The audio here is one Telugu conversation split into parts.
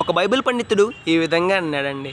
ఒక బైబిల్ పండితుడు ఈ విధంగా అన్నాడండి,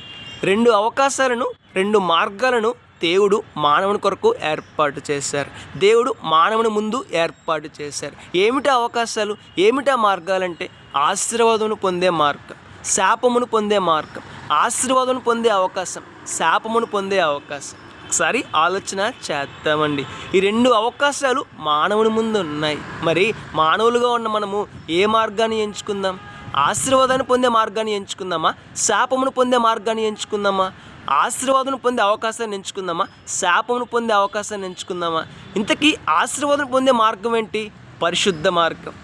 2 అవకాశాలను 2 మార్గాలను దేవుడు మానవుని కొరకు ఏర్పాటు చేశారు. దేవుడు మానవుని ముందు ఏర్పాటు చేశారు. ఏమిటా అవకాశాలు, ఏమిటా మార్గాలంటే ఆశీర్వాదమును పొందే మార్గం, శాపమును పొందే మార్గం. ఆశీర్వాదం పొందే అవకాశం, శాపమును పొందే అవకాశం. ఒకసారి ఆలోచన చేద్దామండి. ఈ 2 అవకాశాలు మానవుని ముందు ఉన్నాయి. మరి మానవులుగా ఉన్న మనము ఏ మార్గాన్ని ఎంచుకుందాం? ఆశీర్వాదాన్ని పొందే మార్గాన్ని ఎంచుకుందామా? శాపమును పొందే మార్గాన్ని ఎంచుకుందామా? ఆశీర్వాదం పొందే అవకాశాన్ని ఎంచుకుందామా? శాపమును పొందే అవకాశాన్ని ఎంచుకుందామా? ఇంతకీ ఆశీర్వాదం పొందే మార్గం ఏంటి? పరిశుద్ధ మార్గం,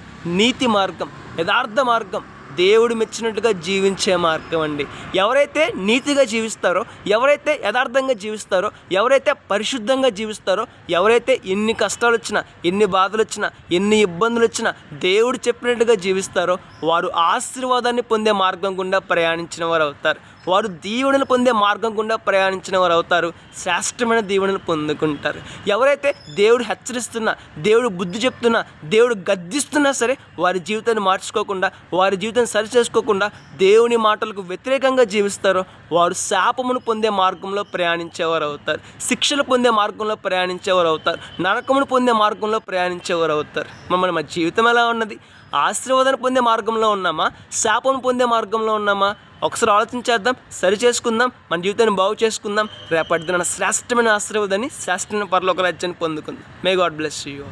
నీతి మార్గం, యథార్థ మార్గం, దేవుడు మెచ్చినట్టుగా జీవించే మార్గం అండి. ఎవరైతే నీతిగా జీవిస్తారో, ఎవరైతే యథార్థంగా జీవిస్తారో, ఎవరైతే పరిశుద్ధంగా జీవిస్తారో, ఎవరైతే ఎన్ని కష్టాలు వచ్చినా, ఎన్ని బాధలు వచ్చినా, ఎన్ని ఇబ్బందులు వచ్చినా దేవుడు చెప్పినట్టుగా జీవిస్తారో వారు ఆశీర్వాదాన్ని పొందే మార్గం గుండా ప్రయాణించిన వారు అవుతారు. వారు దీవెనలు పొందే మార్గం గుండా ప్రయాణించిన వారు అవుతారు. శ్రేష్టమైన దీవెనలు పొందుకుంటారు. ఎవరైతే దేవుడు హెచ్చరిస్తున్నా, దేవుడు బుద్ధి చెప్తున్నా, దేవుడు గద్దిస్తున్నా సరే వారి జీవితాన్ని మార్చుకోకుండా, వారి జీవితాన్ని సరి చేసుకోకుండా దేవుని మాటలకు వ్యతిరేకంగా జీవిస్తారో వారు శాపమును పొందే మార్గంలో ప్రయాణించేవారు అవుతారు. శిక్షలు పొందే మార్గంలో ప్రయాణించేవారు అవుతారు. నరకమును పొందే మార్గంలో ప్రయాణించేవారు అవుతారు. మన జీవితం ఎలా ఉన్నది? ఆశీర్వాదాన్ని పొందే మార్గంలో ఉన్నామా? శాపం పొందే మార్గంలో ఉన్నామా? ఒకసారి ఆలోచించేద్దాం, సరి చేసుకుందాం, మన జీవితాన్ని బాగు చేసుకుందాం. రేపటి దిన శ్రేష్టమైన ఆశీర్వాదాన్ని, శ్రేష్టమైన పరలోక రాజ్యాన్ని పొందుకుందాం. May God bless you.